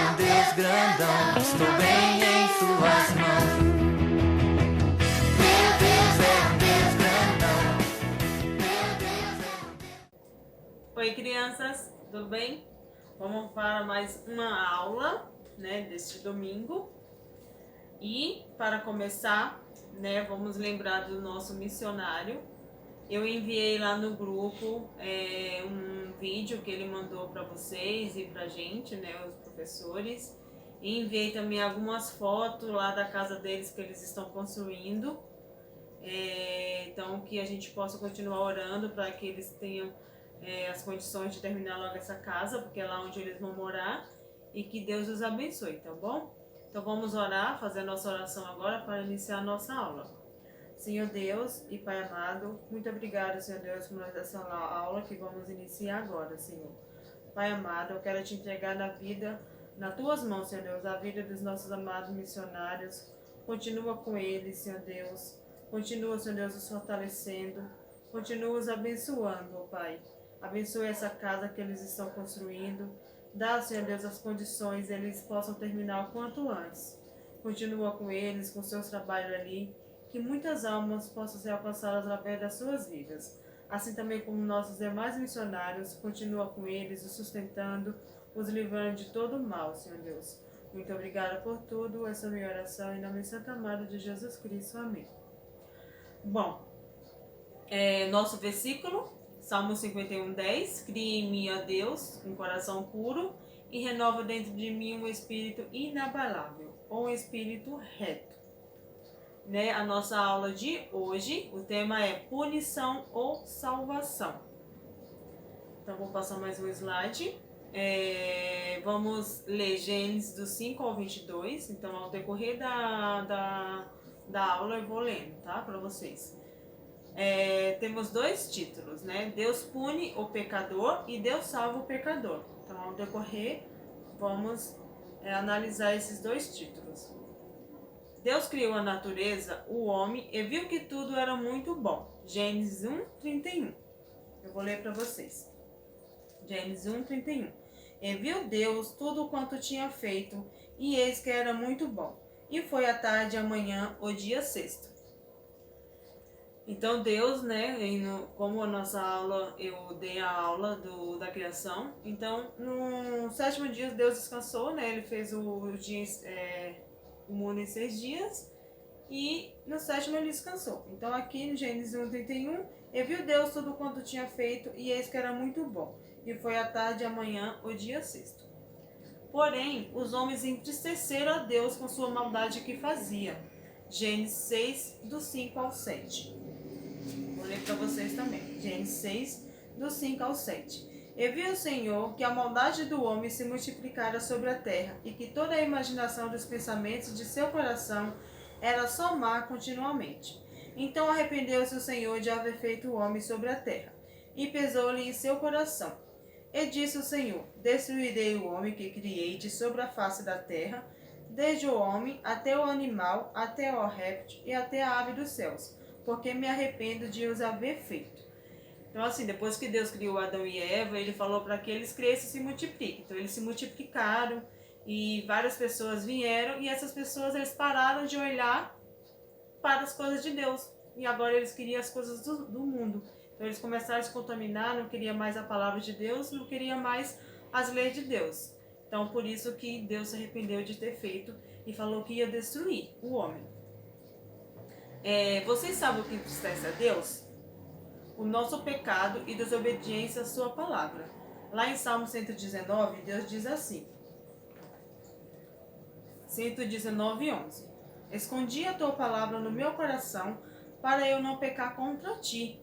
um Deus grandão, estou bem em suas mãos. Meu Deus é um Deus grandão. Meu Deus é um Deus. Oi, crianças, tudo bem? Vamos para mais uma aula, né, deste domingo. E para começar, né, vamos lembrar do nosso missionário. Eu enviei lá no grupo um vídeo que ele mandou para vocês e para a gente, né, os professores. E enviei também algumas fotos lá da casa deles que eles estão construindo. Então, que a gente possa continuar orando para que eles tenham as condições de terminar logo essa casa, porque é lá onde eles vão morar. E que Deus os abençoe, tá bom? Então vamos orar, fazer a nossa oração agora para iniciar a nossa aula. Senhor Deus e Pai amado, muito obrigado, Senhor Deus, por essa aula que vamos iniciar agora, Senhor. Pai amado, eu quero te entregar nas tuas mãos, Senhor Deus, a vida dos nossos amados missionários. Continua com eles, Senhor Deus. Continua, Senhor Deus, os fortalecendo. Continua os abençoando, ó Pai. Abençoe essa casa que eles estão construindo. Dá, Senhor Deus, as condições, eles possam terminar o quanto antes. Continua com eles, com seus trabalhos ali, que muitas almas possam ser alcançadas através das suas vidas. Assim também como nossos demais missionários, continua com eles, os sustentando, os livrando de todo o mal, Senhor Deus. Muito obrigada por tudo, essa é a minha oração, em nome santo amado de Jesus Cristo. Amém. Bom, nosso versículo... Salmo 51:10, cria em mim, ó Deus, um coração puro e renova dentro de mim um espírito inabalável, ou um espírito reto. Né? A nossa aula de hoje, o tema é punição ou salvação. Então, vou passar mais um slide. Vamos ler Gênesis do 5 ao 22. Então, ao decorrer da aula, eu vou lendo, tá? Para vocês. Temos dois títulos, né? Deus pune o pecador e Deus salva o pecador. Então, ao decorrer, vamos analisar esses dois títulos. Deus criou a natureza, o homem, e viu que tudo era muito bom. Gênesis 1:31. Eu vou ler para vocês. Gênesis 1:31. E viu Deus tudo quanto tinha feito, e eis que era muito bom. E foi a tarde e a manhã, o dia sexto. Então Deus, né, como a nossa aula, eu dei a aula da criação, então no sétimo dia Deus descansou, né, ele fez o mundo em 6 dias e no sétimo ele descansou. Então aqui no Gênesis 1:31, e viu Deus tudo quanto tinha feito e eis que era muito bom, e foi a tarde e a manhã o dia sexto. Porém, os homens entristeceram a Deus com sua maldade que fazia. Gênesis 6, do 5 ao 7. Vou ler para vocês também. Gênesis 6, do 5 ao 7. E viu o Senhor que a maldade do homem se multiplicara sobre a terra, e que toda a imaginação dos pensamentos de seu coração era só má continuamente. Então arrependeu-se o Senhor de haver feito o homem sobre a terra, e pesou-lhe em seu coração. E disse o Senhor: destruirei o homem que criei de sobre a face da terra, desde o homem até o animal, até o réptil e até a ave dos céus, porque me arrependo de os haver feito. Então, assim, depois que Deus criou Adão e Eva, ele falou para que eles cresçam e se multipliquem. Então, eles se multiplicaram e várias pessoas vieram, e essas pessoas eles pararam de olhar para as coisas de Deus. E agora eles queriam as coisas do mundo. Então, eles começaram a se contaminar, não queriam mais a palavra de Deus, não queriam mais as leis de Deus. Então, por isso que Deus se arrependeu de ter feito e falou que ia destruir o homem. Vocês sabem o que entristece a Deus? O nosso pecado e desobediência à sua palavra. Lá em Salmo 119, Deus diz assim. 119:11. Escondi a tua palavra no meu coração para eu não pecar contra ti.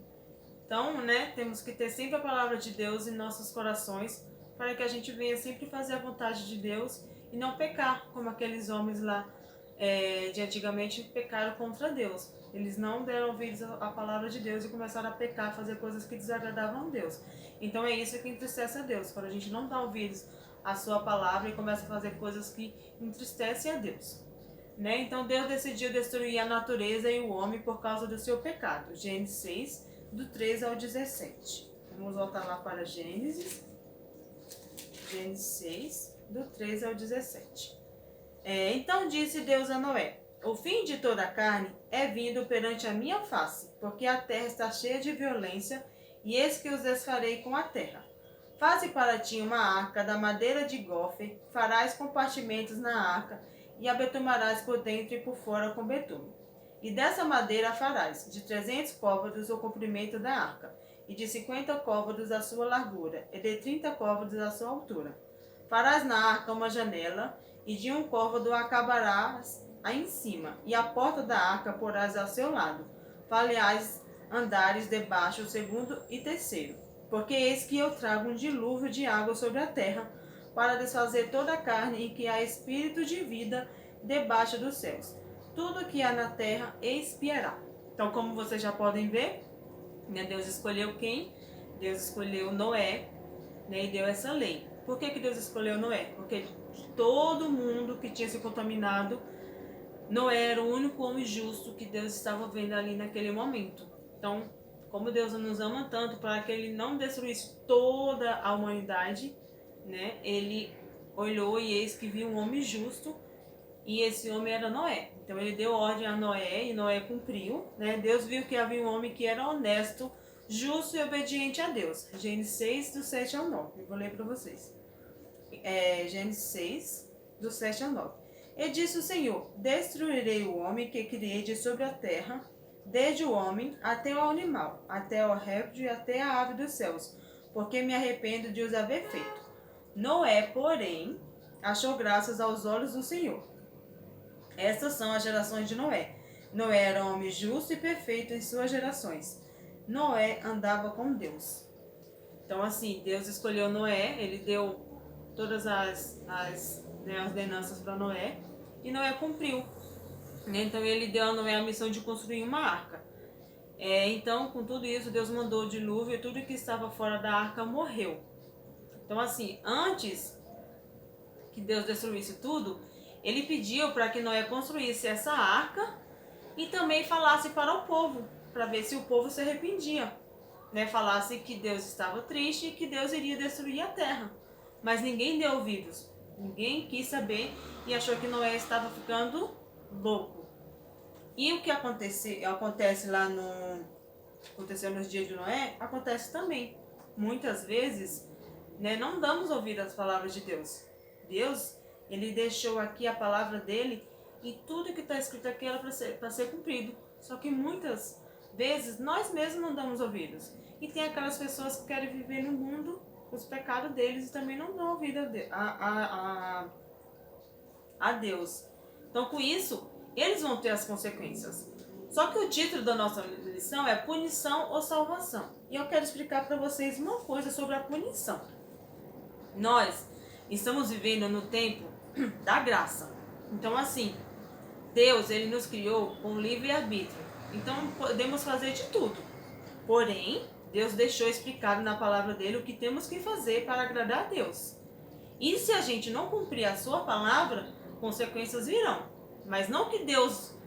Então, né, temos que ter sempre a palavra de Deus em nossos corações para que a gente venha sempre fazer a vontade de Deus e não pecar como aqueles homens lá de antigamente pecaram contra Deus. Eles não deram ouvidos à palavra de Deus e começaram a pecar, fazer coisas que desagradavam a Deus. Então é isso que entristece a Deus, quando a gente não dá ouvidos à sua palavra e começa a fazer coisas que entristecem a Deus. Né? Então Deus decidiu destruir a natureza e o homem por causa do seu pecado. Gênesis 6, do 13 ao 17. Vamos voltar lá para Gênesis 6, do 13 ao 17. Então disse Deus a Noé: o fim de toda a carne é vindo perante a minha face, porque a terra está cheia de violência, e eis que os desfarei com a terra. Faze para ti uma arca da madeira de gofer, farás compartimentos na arca, e a betumarás por dentro e por fora com betume. E dessa madeira farás de 300 côvados o comprimento da arca, e de 50 côvados a sua largura, e de 30 côvados a sua altura. Farás na arca uma janela, e de um côvado acabarás em cima, e a porta da arca porás ao seu lado. Falharás andares debaixo o segundo e terceiro. Porque eis que eu trago um dilúvio de água sobre a terra, para desfazer toda a carne em que há espírito de vida debaixo dos céus. Tudo que há na terra expiará. Então, como vocês já podem ver, né, Deus escolheu quem? Deus escolheu Noé, né, e deu essa lei. Por que Deus escolheu Noé? Porque todo mundo que tinha se contaminado, Noé era o único homem justo que Deus estava vendo ali naquele momento. Então, como Deus nos ama tanto, para que ele não destruísse toda a humanidade, né, ele olhou e eis que viu um homem justo, e esse homem era Noé. Então ele deu ordem a Noé e Noé cumpriu, né? Deus viu que havia um homem que era honesto, justo e obediente a Deus. Gênesis 6, do 7 ao 9. Eu vou ler para vocês. Gênesis 6, do 7 ao 9. E disse o Senhor: destruirei o homem que criei de sobre a terra, desde o homem até o animal, até o réptil e até a ave dos céus, porque me arrependo de os haver feito. Noé, porém, achou graças aos olhos do Senhor. Estas são as gerações de Noé. Noé era um homem justo e perfeito em suas gerações. Noé andava com Deus. Então, assim, Deus escolheu Noé, ele deu todas as ordenanças para Noé, e Noé cumpriu. Então, ele deu a Noé a missão de construir uma arca. Então, com tudo isso, Deus mandou o dilúvio e tudo que estava fora da arca morreu. Então, assim, antes que Deus destruísse tudo, ele pediu para que Noé construísse essa arca e também falasse para o povo, para ver se o povo se arrependia, né? Falasse que Deus estava triste e que Deus iria destruir a terra. Mas ninguém deu ouvidos, ninguém quis saber e achou que Noé estava ficando louco. E o que acontece lá aconteceu nos dias de Noé, acontece também. Muitas vezes, né, não damos ouvido às palavras de Deus. Deus, ele deixou aqui a palavra dele e tudo que está escrito aqui era para ser cumprido. Só que muitas vezes nós mesmos não damos ouvidos. E tem aquelas pessoas que querem viver no mundo, os pecados deles, e também não dão ouvido a Deus. Então, com isso, eles vão ter as consequências. Só que o título da nossa lição é Punição ou Salvação. E eu quero explicar para vocês uma coisa sobre a punição. Nós estamos vivendo no tempo da graça. Então, assim, Deus, ele nos criou com livre-arbítrio. Então, podemos fazer de tudo. Porém, Deus deixou explicado na palavra dele o que temos que fazer para agradar a Deus. E se a gente não cumprir a sua palavra, consequências virão. Mas não que Deus,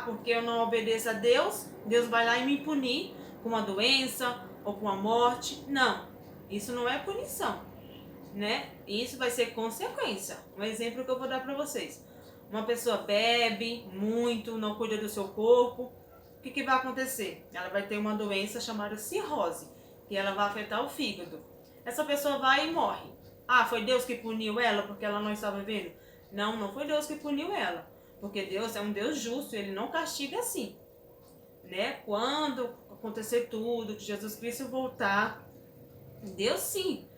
porque eu não obedeço a Deus, Deus vai lá e me punir com uma doença ou com a morte. Não, isso não é punição, né? Isso vai ser consequência. Um exemplo que eu vou dar para vocês. Uma pessoa bebe muito, não cuida do seu corpo. O que vai acontecer? Ela vai ter uma doença chamada cirrose, que ela vai afetar o fígado. Essa pessoa vai e morre. Foi Deus que puniu ela porque ela não estava vivendo? Não, não foi Deus que puniu ela. Porque Deus é um Deus justo, ele não castiga assim, né? Quando acontecer tudo, que Jesus Cristo voltar, Deus sim,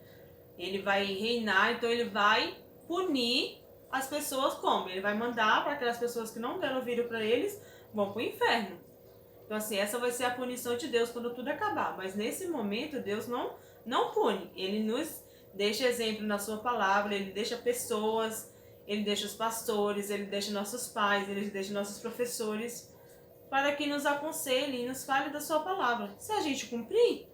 ele vai reinar, então ele vai punir as pessoas como? Ele vai mandar para aquelas pessoas que não deram ouvido para eles, vão para o inferno. Então, assim, essa vai ser a punição de Deus quando tudo acabar. Mas nesse momento, Deus não pune. Ele nos deixa exemplo na sua palavra, ele deixa pessoas, ele deixa os pastores, ele deixa nossos pais, ele deixa nossos professores, para que nos aconselhem e nos fale da sua palavra. Se a gente cumprir,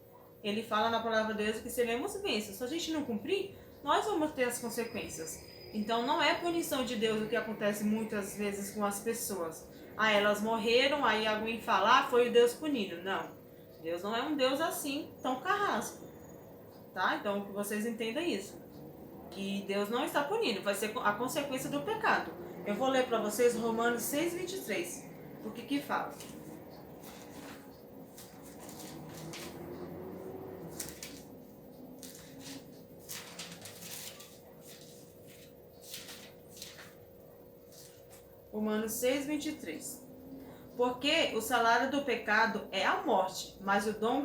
ele fala na palavra de Deus que seremos bênçãos. Se a gente não cumprir, nós vamos ter as consequências. Então não é punição de Deus o que acontece muitas vezes com as pessoas. Elas morreram, aí alguém fala, foi o Deus punindo. Não, Deus não é um Deus assim, tão carrasco. Tá? Então que vocês entendam isso. que Deus não está punindo, vai ser a consequência do pecado. Eu vou ler para vocês Romanos 6:23. O que fala? Romanos 6:23. Porque o salário do pecado é a morte, mas o dom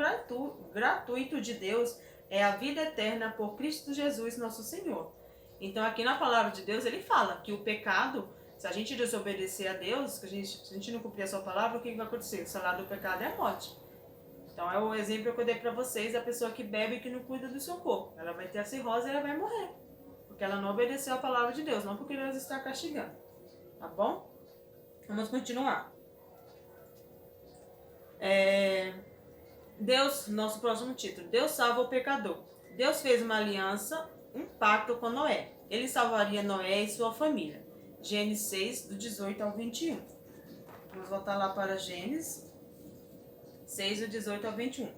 gratuito de Deus é a vida eterna por Cristo Jesus, nosso Senhor. Então, aqui na palavra de Deus, ele fala que o pecado, se a gente desobedecer a Deus, se a gente não cumprir a sua palavra, o que vai acontecer? O salário do pecado é a morte. Então, é o exemplo que eu dei para vocês da pessoa que bebe e que não cuida do seu corpo. Ela vai ter a cirrose e ela vai morrer. Porque ela não obedeceu a palavra de Deus, não porque Deus está castigando. Tá bom? Vamos continuar. Deus, nosso próximo título. Deus salva o pecador. Deus fez uma aliança, um pacto com Noé. Ele salvaria Noé e sua família. Gênesis 6, do 18 ao 21. Vamos voltar lá para Gênesis 6, do 18 ao 21.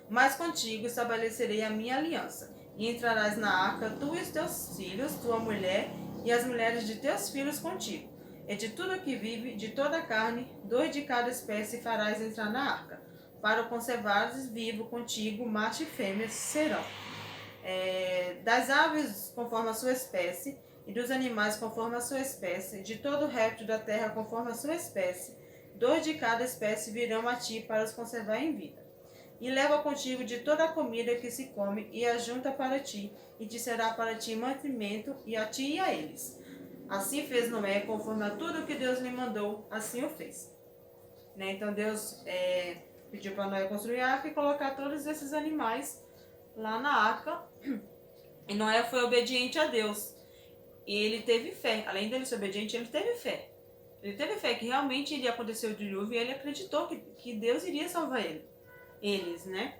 Mas contigo estabelecerei a minha aliança, e entrarás na arca, tu e os teus filhos, tua mulher, e as mulheres de teus filhos contigo. E de tudo que vive, de toda a carne, 2 de cada espécie farás entrar na arca, para o conservares vivo contigo, macho e fêmea serão. Das aves conforme a sua espécie, e dos animais conforme a sua espécie, de todo réptil da terra conforme a sua espécie, 2 de cada espécie virão a ti para os conservar em vida. E leva contigo de toda a comida que se come, e ajunta para ti, e te será para ti mantimento, e a ti e a eles. Assim fez Noé, conforme a tudo que Deus lhe mandou, assim o fez. Então Deus pediu para Noé construir a arca e colocar todos esses animais lá na arca. E Noé foi obediente a Deus. E ele teve fé. Além dele ser obediente, ele teve fé. Ele teve fé que realmente iria acontecer o dilúvio e ele acreditou que Deus iria salvar eles, né?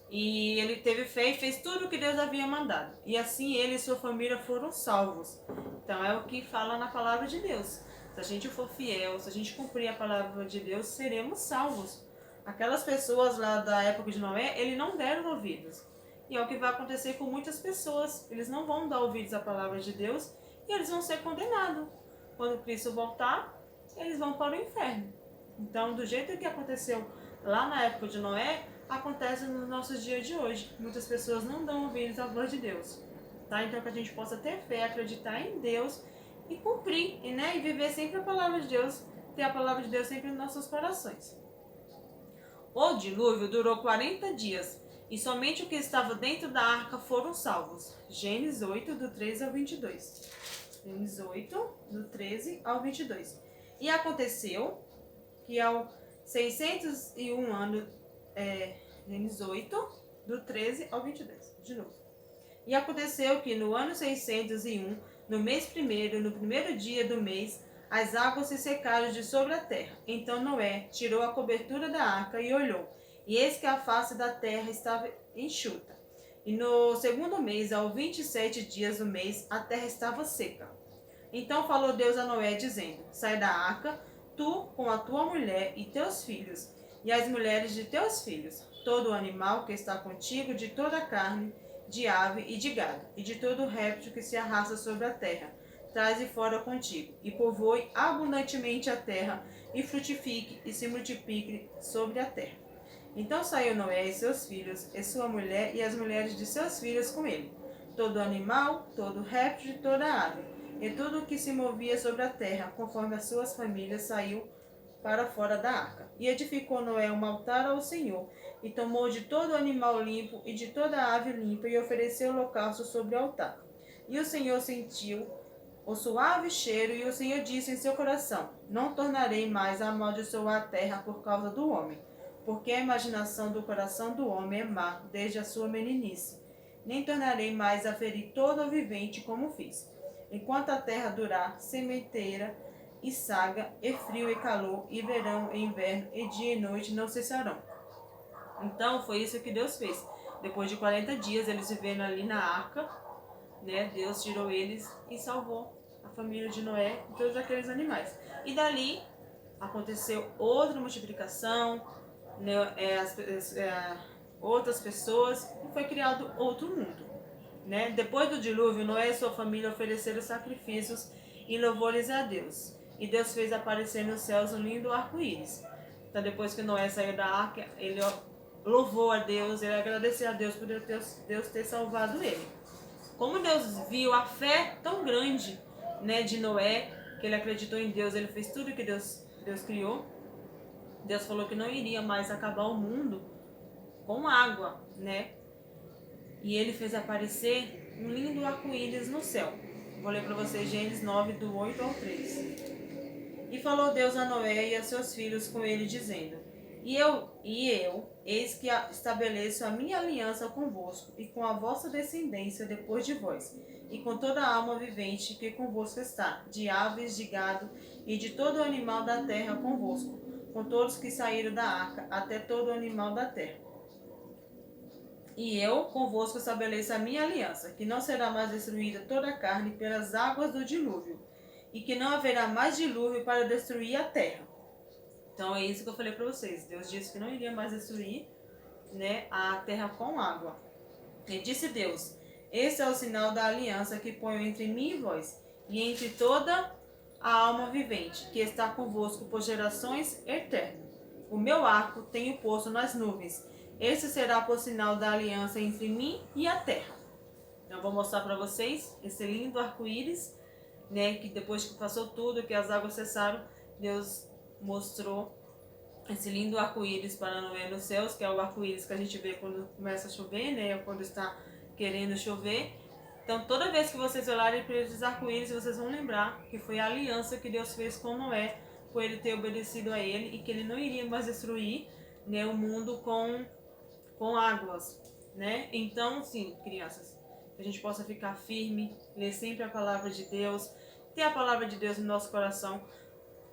E ele teve fé e fez tudo o que Deus havia mandado. E assim ele e sua família foram salvos. Então é o que fala na palavra de Deus. Se a gente for fiel, se a gente cumprir a palavra de Deus, seremos salvos. Aquelas pessoas lá da época de Noé, eles não deram ouvidos. E é o que vai acontecer com muitas pessoas. Eles não vão dar ouvidos à palavra de Deus e eles vão ser condenados. Quando Cristo voltar, eles vão para o inferno. Então, do jeito que aconteceu lá na época de Noé, acontece nos nossos dias de hoje. Muitas pessoas não dão ouvidos à voz de Deus. Tá? Então, que a gente possa ter fé, acreditar em Deus e cumprir, e viver sempre a palavra de Deus, ter a palavra de Deus sempre nos nossos corações. O dilúvio durou 40 dias, e somente o que estava dentro da arca foram salvos. Gênesis 8, do 13 ao 22. Gênesis 8, do 13 ao 22. E aconteceu que ao 601 ano, Gênesis 8, do 13 ao 22, de novo. E aconteceu que no ano 601, no mês primeiro, no primeiro dia do mês, as águas se secaram de sobre a terra. Então Noé tirou a cobertura da arca e olhou, e eis que a face da terra estava enxuta. E no segundo mês, aos 27 dias do mês, a terra estava seca. Então falou Deus a Noé, dizendo: sai da arca, tu com a tua mulher e teus filhos, e as mulheres de teus filhos, todo o animal que está contigo, de toda a carne, de ave e de gado, e de todo réptil que se arrasta sobre a terra, traze fora contigo, e povoe abundantemente a terra, e frutifique e se multiplique sobre a terra. Então saiu Noé e seus filhos, e sua mulher, e as mulheres de seus filhos com ele, todo animal, todo réptil e toda ave, e tudo o que se movia sobre a terra, conforme as suas famílias, saiu para fora da arca. E edificou Noé um altar ao Senhor, e tomou de todo animal limpo e de toda ave limpa, e ofereceu holocausto sobre o altar. E o Senhor sentiu o suave cheiro, e o Senhor disse em seu coração: não tornarei mais a amaldiçoar a terra por causa do homem, porque a imaginação do coração do homem é má desde a sua meninice. Nem tornarei mais a ferir todo o vivente como fiz. Enquanto a terra durar, sementeira e saga, e frio e calor, e verão e inverno, e dia e noite não cessarão. Então foi isso que Deus fez. Depois de 40 dias, eles vivendo ali na arca, Deus tirou eles e salvou a família de Noé e todos aqueles animais. E dali aconteceu outra multiplicação, outras pessoas, e foi criado outro mundo. né? Depois do dilúvio, Noé e sua família ofereceram sacrifícios e louvores a Deus. E Deus fez aparecer nos céus um lindo arco-íris. Então, depois que Noé saiu da arca, ele louvou a Deus, ele agradeceu a Deus por Deus ter salvado ele. Como Deus viu a fé tão grande, né, de Noé, que ele acreditou em Deus, ele fez tudo que Deus criou. Deus falou que não iria mais acabar o mundo com água, né? E ele fez aparecer um lindo arco-íris no céu. Vou ler para vocês Gênesis 9, do 8 ao 3. E falou Deus a Noé e a seus filhos com ele, dizendo: E eu, eis que estabeleço a minha aliança convosco e com a vossa descendência depois de vós, e com toda a alma vivente que convosco está, de aves, de gado e de todo animal da terra convosco, com todos que saíram da arca, até todo animal da terra. E eu convosco estabeleço a minha aliança, que não será mais destruída toda a carne pelas águas do dilúvio, e que não haverá mais dilúvio para destruir a terra. Então é isso que eu falei para vocês. Deus disse que não iria mais destruir, né, a terra com água. E disse Deus: Este é o sinal da aliança que ponho entre mim e vós, e entre toda a alma vivente, que está convosco por gerações eternas. O meu arco tenho posto nas nuvens. Esse será por sinal da aliança entre mim e a terra. Então, eu vou mostrar para vocês esse lindo arco-íris, né, que depois que passou tudo, que as águas cessaram, Deus mostrou esse lindo arco-íris para Noé nos céus, que é o arco-íris que a gente vê quando começa a chover, né, ou quando está querendo chover. Então, toda vez que vocês olharem para esses arco-íris, vocês vão lembrar que foi a aliança que Deus fez com Noé, por ele ter obedecido a ele, e que ele não iria mais destruir, né, o mundo com águas, né? Então, sim, crianças, que a gente possa ficar firme, ler sempre a palavra de Deus, ter a palavra de Deus no nosso coração,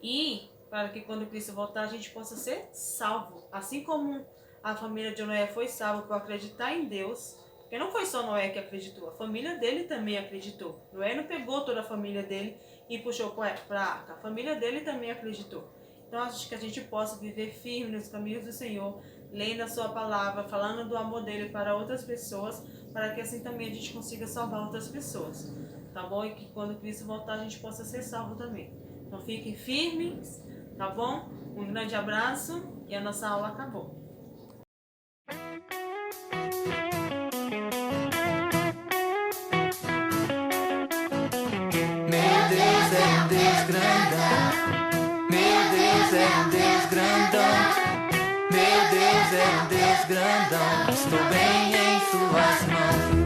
e para que quando Cristo voltar a gente possa ser salvo, assim como a família de Noé foi salva por acreditar em Deus. Porque não foi só Noé que acreditou, a família dele também acreditou. Noé não pegou toda a família dele e puxou para a arca, a família dele também acreditou. Então acho que a gente possa viver firme nos caminhos do Senhor, lendo a sua palavra, falando do amor dele para outras pessoas, para que assim também a gente consiga salvar outras pessoas, tá bom? E que quando Cristo voltar a gente possa ser salvo também. Então fiquem firmes, tá bom? Um grande abraço e a nossa aula acabou. Meu Deus é um Deus grandão. Meu Deus é um Deus grandão. Meu Deus é um Deus grandão. Estou bem em suas mãos.